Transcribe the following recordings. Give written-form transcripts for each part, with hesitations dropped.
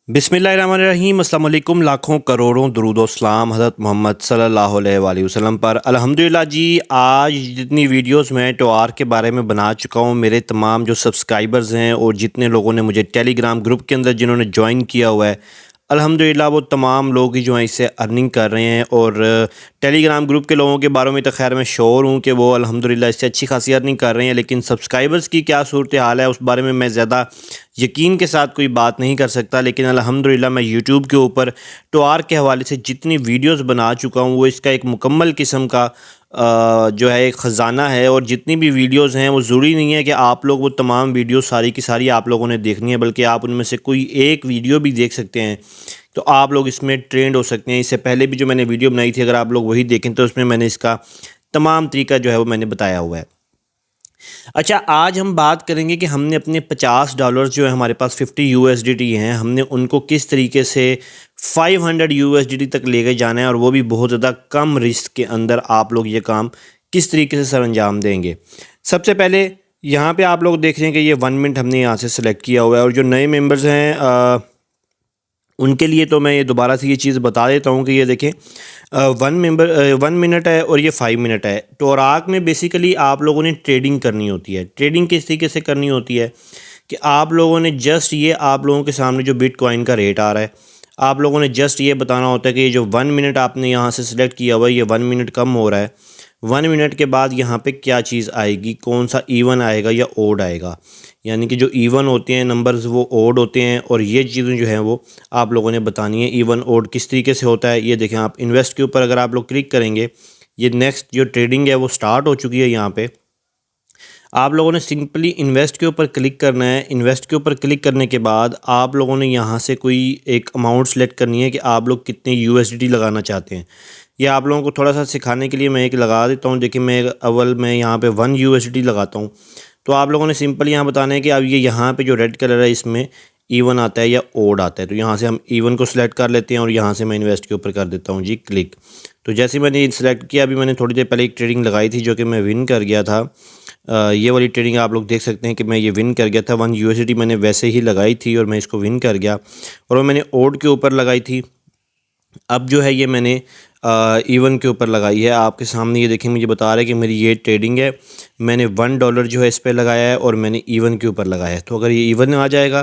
बिस्मिल्लाहिर्रहमानिर्रहीम अस्सलाम वालेकुम। लाखों करोड़ों दुरूद व सलाम हज़रत मोहम्मद सल्लल्लाहु अलैहि वसल्लम पर। अल्हम्दुलिल्लाह जी, आज जितनी वीडियोस मैं टोआर के बारे में बना चुका हूँ, मेरे तमाम जो सब्सक्राइबर्स हैं और जितने लोगों ने मुझे टेलीग्राम ग्रुप के अंदर जिन्होंने ज्वाइन किया हुआ है, अल्हम्दुलिल्लाह वो तमाम लोग ही जो हैं इससे अर्निंग कर रहे हैं। और टेलीग्राम ग्रुप के लोगों के बारे में तो खैर मैं श्योर हूँ कि वो अल्हम्दुलिल्लाह इससे अच्छी खासी अर्निंग कर रहे हैं, लेकिन सब्सक्राइबर्स की क्या सूरत हाल है उस बारे में मैं ज़्यादा यकीन के साथ कोई बात नहीं कर सकता। लेकिन अल्हम्दुलिल्लाह मैं यूट्यूब के ऊपर टोआर के हवाले से जितनी वीडियोस बना चुका हूँ वो इसका एक मुकम्मल किस्म का जो है एक ख़जाना है। और जितनी भी वीडियोस हैं वो ज़रूरी नहीं है कि आप लोग वो तमाम वीडियोस सारी की सारी आप लोगों ने देखनी है, बल्कि आप उनमें से कोई एक वीडियो भी देख सकते हैं तो आप लोग इसमें ट्रेंड हो सकते हैं। इससे पहले भी जो मैंने वीडियो बनाई थी, अगर आप लोग वही देखें तो उसमें मैंने इसका तमाम तरीका जो है वो मैंने बताया हुआ है। अच्छा, आज हम बात करेंगे कि हमने अपने $50 जो है हमारे पास 50 यूएसडीटी हैं, हमने उनको किस तरीके से 500 यूएसडीटी तक लेके जाना है, और वो भी बहुत ज़्यादा कम रिस्क के अंदर आप लोग ये काम किस तरीके से सर अंजाम देंगे। सबसे पहले यहाँ पे आप लोग देख रहे हैं कि ये 1 मिनट हमने यहाँ से सिलेक्ट किया हुआ है, और जो नए मेंबर्स हैं उनके लिए तो मैं ये दोबारा से ये चीज़ बता देता हूँ कि ये देखें 1 मिनट है और ये 5 मिनट है। टोराक में बेसिकली आप लोगों ने ट्रेडिंग करनी होती है। ट्रेडिंग किस तरीके से करनी होती है कि आप लोगों ने जस्ट ये आप लोगों के सामने जो बिटकॉइन का रेट आ रहा है, आप लोगों ने जस्ट ये बताना होता है कि ये जो 1 मिनट आपने यहाँ से सिलेक्ट किया हुआ है, ये 1 मिनट कम हो रहा है। 1 मिनट के बाद यहाँ पे क्या चीज़ आएगी, कौन सा इवन आएगा या ओड आएगा, यानी कि जो इवन होते हैं नंबर्स वो ओड होते हैं। और ये चीज़ें जो हैं वो आप लोगों ने बतानी है। इवन ओड किस तरीके से होता है ये देखें। आप इन्वेस्ट के ऊपर अगर आप लोग क्लिक करेंगे, ये नेक्स्ट जो ट्रेडिंग है वो स्टार्ट हो चुकी है। यहाँ पे आप लोगों ने सिंपली इन्वेस्ट के ऊपर क्लिक करना है। इन्वेस्ट के ऊपर क्लिक करने के बाद आप लोगों ने यहाँ से कोई एक अमाउंट सेलेक्ट करनी है कि आप लोग कितने यूएसडीटी लगाना चाहते हैं। ये आप लोगों को थोड़ा सा सिखाने के लिए मैं एक लगा देता हूँ। देखिए, मैं यहाँ पे 1 यूएसडीटी लगाता हूँ। तो आप लोगों ने सिंपल यहाँ बताना है कि अब ये यहाँ पे जो रेड कलर है इसमें इवन आता है या ओड आता है। तो यहाँ से हम इवन को सिलेक्ट कर लेते हैं और यहाँ से मैं इन्वेस्ट के ऊपर कर देता हूँ जी क्लिक। तो जैसे मैंने सिलेक्ट किया, अभी मैंने थोड़ी देर पहले एक ट्रेडिंग लगाई थी जो कि मैं विन कर गया था। ये वाली ट्रेडिंग आप लोग देख सकते हैं कि मैं ये विन कर गया था। 1 यूएसडीटी मैंने वैसे ही लगाई थी और मैं इसको विन कर गया, और वो मैंने ओड के ऊपर लगाई थी। अब जो है ये मैंने इवन के ऊपर लगाई है। आपके सामने ये देखें, मुझे बता रहा है कि मेरी ये ट्रेडिंग है। मैंने $1 जो है इस पर लगाया है और मैंने इवन के ऊपर लगाया है। तो अगर ये इवन आ जाएगा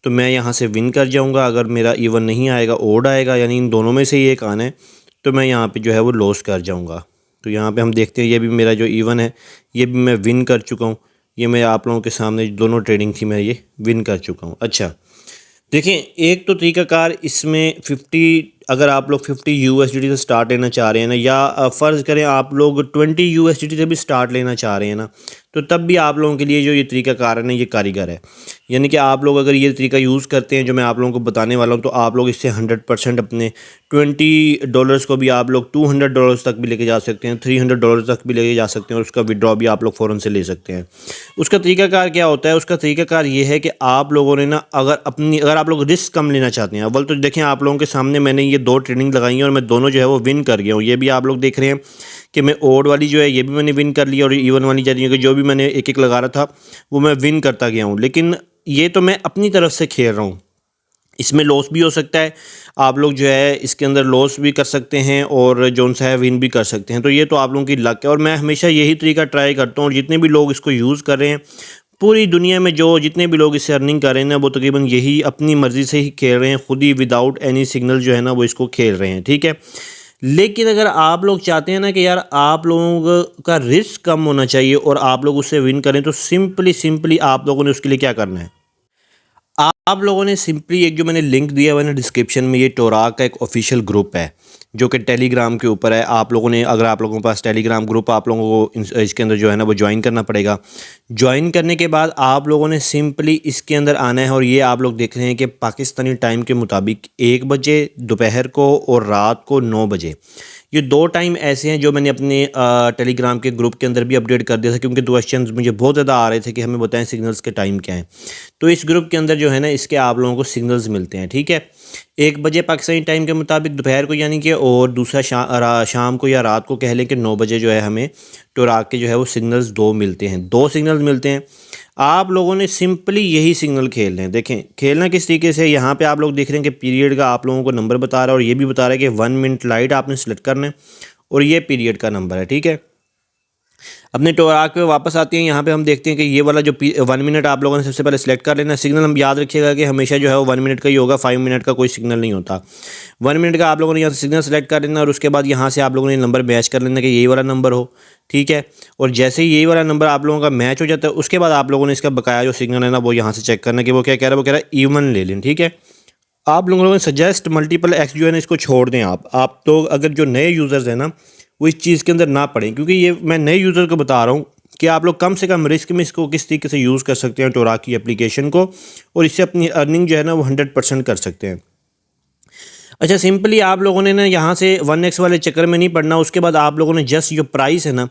तो मैं यहाँ से विन कर जाऊँगा। अगर मेरा इवन नहीं आएगा, ओड आएगा, यानी इन दोनों में से ही एक आना है, तो मैं यहाँ पे जो है वो लॉस कर जाऊँगा। तो यहाँ पे हम देखते हैं, ये भी मेरा जो इवन है ये भी मैं विन कर चुका हूँ। ये मैं आप लोगों के सामने दोनों ट्रेडिंग थी, मैं ये विन कर चुका हूँ। अच्छा, देखें, एक तो तरीक़ाकार इसमें 50, अगर आप लोग 50 यूएसडीटी से स्टार्ट लेना चाह रहे हैं ना, या फ़र्ज़ करें आप लोग 20 यूएसडीटी से भी स्टार्ट लेना चाह रहे हैं ना, तो तब भी आप लोगों के लिए जो ये तरीक़ाकार है ना, ये कारीगर है। यानी कि आप लोग अगर ये तरीका यूज़ करते हैं जो मैं आप लोगों को बताने वाला हूँ, तो आप लोग इससे 100% अपने $20 को भी आप लोग $200 तक भी लेके जा सकते हैं, $300 तक भी लेके जा सकते हैं, और उसका विड्रॉ भी आप लोग फ़ौरन से ले सकते हैं। उसका तरीक़ाकार क्या होता है? उसका तरीक़ाकार ये है कि आप लोगों ने ना अगर आप लोग रिस्क कम लेना चाहते हैं, अव्वल तो देखें आप लोगों के सामने मैंने ये 2 ट्रेडिंग लगाई हैं और मैं दोनों जो है वो विन कर गया हूँ। ये भी आप लोग देख रहे हैं कि मैं ओड वाली जो है ये भी मैंने विन कर लिया, और इवन वाली जो भी मैंने एक-एक लगा रहा था वो मैं विन करता गया हूँ। लेकिन ये तो मैं अपनी तरफ से खेल रहा हूँ, इसमें लॉस भी हो सकता है। आप लोग जो है इसके अंदर लॉस भी कर सकते हैं और जो सा है विन भी कर सकते हैं। तो ये तो आप लोगों की लक है, और मैं हमेशा यही तरीका ट्राई करता हूँ। और जितने भी लोग इसको यूज़ कर रहे हैं पूरी दुनिया में, जो जितने भी लोग इससे अर्निंग कर रहे हैं ना, वो तकरीबन यही अपनी मर्ज़ी से ही खेल रहे हैं, खुद ही विदाउट एनी सिग्नल जो है ना वो इसको खेल रहे हैं, ठीक है। लेकिन अगर आप लोग चाहते हैं ना कि यार आप लोगों का रिस्क कम होना चाहिए और आप लोग उससे विन करें, तो सिंपली आप लोगों ने उसके लिए क्या करना है, आप लोगों ने सिंपली एक जो मैंने लिंक दिया हुआ है ना डिस्क्रिप्शन में, ये टोराक का एक ऑफिशियल ग्रुप है जो कि टेलीग्राम के ऊपर है। आप लोगों ने, अगर आप लोगों के पास टेलीग्राम ग्रुप, आप लोगों को इसके अंदर जो है ना वो ज्वाइन करना पड़ेगा। ज्वाइन करने के बाद आप लोगों ने सिंपली इसके अंदर आना है, और ये आप लोग देख रहे हैं कि पाकिस्तानी टाइम के मुताबिक 1 बजे दोपहर को और रात को 9 बजे, ये 2 टाइम ऐसे हैं जो मैंने अपने टेलीग्राम के ग्रुप के अंदर भी अपडेट कर दिया था, क्योंकि क्वेश्चंस मुझे बहुत ज़्यादा आ रहे थे कि हमें बताएं सिग्नल्स के टाइम क्या हैं। तो इस ग्रुप के अंदर जो है ना इसके आप लोगों को सिग्नल्स मिलते हैं, ठीक है। 1 बजे पाकिस्तानी टाइम के मुताबिक दोपहर को, यानी कि, और दूसरा शाम को या रात को कह लें कि 9 बजे जो है हमें टोराक के जो है वो सिग्नल्स 2 मिलते हैं, 2 सिग्नल्स मिलते हैं। आप लोगों ने सिंपली यही सिग्नल खेलने हैं। देखें खेलना किस तरीके से, यहाँ पे आप लोग देख रहे हैं कि पीरियड का आप लोगों को नंबर बता रहा है और ये भी बता रहा है कि 1 मिनट लाइट आपने सेलेक्ट करना है और ये पीरियड का नंबर है, ठीक है। अपने टोराक पे वापस आते हैं, यहाँ पे हम देखते हैं कि ये वाला जो 1 मिनट आप लोगों ने सबसे पहले सेलेक्ट कर लेना। सिग्नल हम याद रखिएगा कि हमेशा जो है वो 1 मिनट का ही होगा, 5 मिनट का कोई सिग्नल नहीं होता। 1 मिनट का आप लोगों ने यहाँ से सिग्नल सेलेक्ट कर लेना और उसके बाद यहाँ से आप लोगों ने नंबर मैच कर लेना कि यही वाला नंबर हो, ठीक है। और जैसे ही यही वाला नंबर आप लोगों का मैच हो जाता है उसके बाद आप लोगों ने इसका बकाया जो सिग्नल है ना वो यहाँ से चेक करना कि वो क्या कह रहा है। वो कह रहा है इवन ले लें, ठीक है। आप लोगों ने सजेस्ट मल्टीपल एक्स जो है ना इसको छोड़ दें। आप तो अगर जो नए यूज़र्स हैं ना वो इस चीज़ के अंदर ना पड़ें, क्योंकि ये मैं नए यूज़र को बता रहा हूँ कि आप लोग कम से कम रिस्क में इसको किस तरीके से यूज़ कर सकते हैं टोराक की एप्लीकेशन को, और इससे अपनी अर्निंग जो है ना वो 100% कर सकते हैं। अच्छा, सिंपली आप लोगों ने ना यहाँ से 1x वाले चक्कर में नहीं पड़ना। उसके बाद आप लोगों ने जस्ट जो प्राइस है ना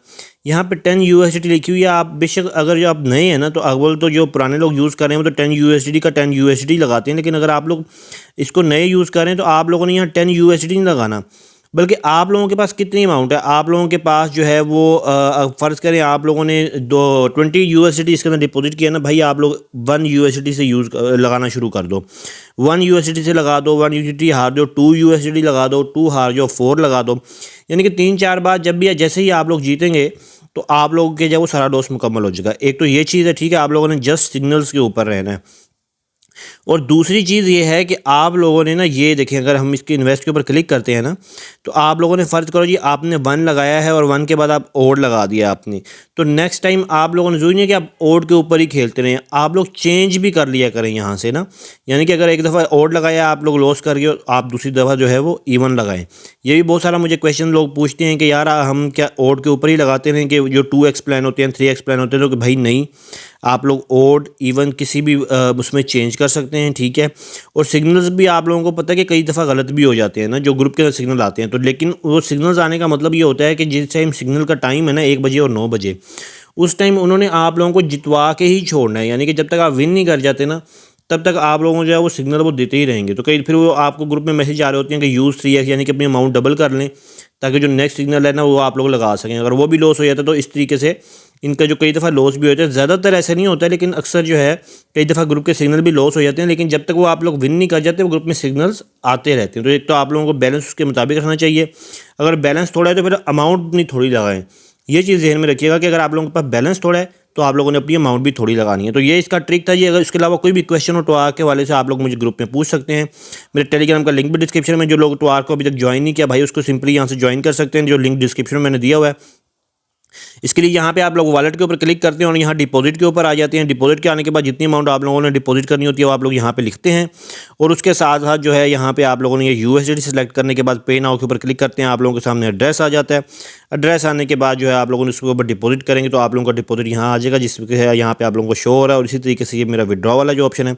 यहाँ पे 10 USD लिखी हुई है। आप बेशक अगर जो आप नए हैं ना तो अव्वल तो जो पुराने लोग यूज़ कर रहे हैं वो तो 10 USD का 10 USD लगाते हैं, लेकिन अगर आप लोग इसको नए यूज़ कर रहे हैं तो आप लोगों ने यहाँ 10 USD नहीं लगाना, बल्कि आप लोगों के पास कितनी अमाउंट है। आप लोगों के पास जो है वो फ़र्ज़ करें आप लोगों ने 20 USD इसके अंदर डिपॉजिट किया ना भाई, आप लोग 1 USD से लगाना शुरू कर दो। 1 USD से लगा दो, 1 USD हार दो, 2 USD लगा दो, 2 हार जाओ, 4 लगा दो। यानी कि 3-4 बार जब भी जैसे ही आप लोग जीतेंगे तो आप लोगों के जो वो सारा डोज मुकम्मल हो जाएगा। एक तो ये चीज़ है, ठीक है, आप लोगों ने जस्ट सिग्नल्स के ऊपर रहना है। और दूसरी चीज़ ये है कि आप लोगों ने ना ये देखें, अगर हम इसके इन्वेस्ट के ऊपर क्लिक करते हैं ना तो आप लोगों ने फ़र्ज़ करो जी आपने 1 लगाया है और 1 के बाद आप ओड लगा दिया आपने, तो नेक्स्ट टाइम आप लोगों ने ज़रूरी नहीं है कि आप ओड के ऊपर ही खेलते रहें, आप लोग चेंज भी कर लिया करें यहाँ से ना। यानी कि अगर एक दफ़ा ओड लगाया आप लोग लॉस कर गए, आप दूसरी दफ़ा जो है वो इवन लगाएं। ये भी बहुत सारा मुझे क्वेश्चन लोग पूछते हैं कि यार हम क्या ओड के ऊपर ही लगाते हैं कि जो 2x प्लान होते हैं 3x प्लान होते हैं, तो भाई नहीं, आप लोग ओड इवन किसी भी उसमें चेंज कर सकते हैं, ठीक है। और सिग्नल्स भी आप लोगों को पता है कि कई दफ़ा गलत भी हो जाते हैं ना जो ग्रुप के अंदर सिग्नल आते हैं, तो लेकिन वो सिग्नल्स आने का मतलब ये होता है कि जिस टाइम सिग्नल का टाइम है ना 1 बजे और 9 बजे, उस टाइम उन्होंने आप लोगों को जितवा के ही छोड़ना है। यानी कि जब तक आप विन नहीं कर जाते ना तब तक आप लोगों को जो है वो सिग्नल वो देते ही रहेंगे। तो कई फिर वो आपको ग्रुप में मैसेज आ रहे होते हैं कि यूज़ 3x, यानी कि अपनी अमाउंट डबल कर लें ताकि जो नेक्स्ट सिग्नल है ना वो आप लोग लगा सकें। अगर वो भी लॉस हो जाता है तो इस तरीके से इनका जो कई दफ़ा लॉस भी होता है, ज़्यादातर ऐसा नहीं होता है लेकिन अक्सर जो है कई दफ़ा ग्रुप के सिग्नल भी लॉस हो जाते हैं, लेकिन जब तक वो आप लोग विन नहीं कर जाते वो ग्रुप में सिग्नल्स आते रहते हैं। तो एक तो आप लोगों को बैलेंस उसके मुताबिक रखना चाहिए, अगर बैलेंस थोड़ा है तो फिर अमाउंट नहीं थोड़ी लगाएं। ये चीज़ ध्यान में रखिएगा कि अगर आप लोगों के पास बैलेंस थोड़ा है तो आप लोगों ने अपनी अमाउंट भी थोड़ी लगानी है। तो ये इसका ट्रिक था जी। अगर इसके अलावा कोई भी क्वेश्चन हो टोआर के वाले से आप लोग मुझे ग्रुप में पूछ सकते हैं। मेरे टेलीग्राम का लिंक भी डिस्क्रिप्शन में, जो लोग टोआर को अभी तक ज्वाइन नहीं किया भाई उसको सिंपली यहाँ से ज्वाइन कर सकते हैं, जो लिंक डिस्क्रिप्शन में मैंने दिया हुआ है। इसके लिए यहाँ पे आप लोग वॉलेट के ऊपर क्लिक करते हैं और यहाँ डिपॉजिट के ऊपर आ जाते हैं। डिपॉजिट के आने के बाद जितनी अमाउंट आप लोगों ने डिपॉजिट करनी होती है वो आप लोग यहाँ पे लिखते हैं, और उसके साथ साथ जो है यहाँ पे आप लोगों ने ये USD सेलेक्ट करने के बाद पे नाउ के ऊपर क्लिक करते हैं। आप लोगों के सामने एड्रेस आ जाता है। एड्रेस आने के बाद जो है आप लोगों ने उसके ऊपर डिपॉजिट करेंगे तो आप लोगों का डिपॉजिट यहाँ आ जाएगा, जिसके है यहाँ पे आप लोगों को शो हो रहा है। और इसी तरीके से ये मेरा विड्रॉ वाला जो ऑप्शन है,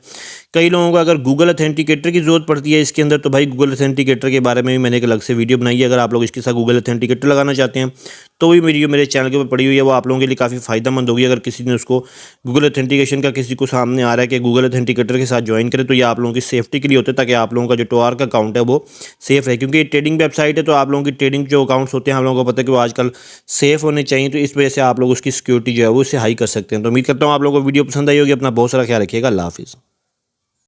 कई लोगों को अगर गूगल अथेंटिकेटर की ज़रूरत पड़ती है इसके अंदर, तो भाई गूगल अथेंटिकेटर के बारे में भी मैंने एक अलग से वीडियो बनाई है। अगर आप लोग इसके साथ गूगल अथेंटिकेटर लगाना चाहते हैं तो भी वीडियो मेरे चैनल के ऊपर पड़ी हुई है, वो आप लोगों के लिए काफ़ी फ़ायदेमंद होगी। अगर किसी ने उसको गूगल अथेंटिकेशन का किसी को सामने आ रहा है कि गूगल अथेंटिकेटर के साथ ज्वाइन करें, तो ये आप लोगों की सेफ्टी के लिए होता है ताकि आप लोगों का जो टोआर का अकाउंट है वो सेफ़ है। क्योंकि ये ट्रेडिंग वेबसाइट है तो आप लोगों की ट्रेडिंग जो अकाउंट्स होते हैं हम लोगों को पता है कि वो आजकल सेफ़ होने चाहिए, तो इस वजह से आप लोग उसकी सिक्योरिटी जो है वो उससे हाई कर सकते हैं। तो उम्मीद करता हूँ आप लोगों को वीडियो पसंद आई होगी। अपना बहुत सारा ख्याल रखिएगा। अल्लाह हाफ़िज़।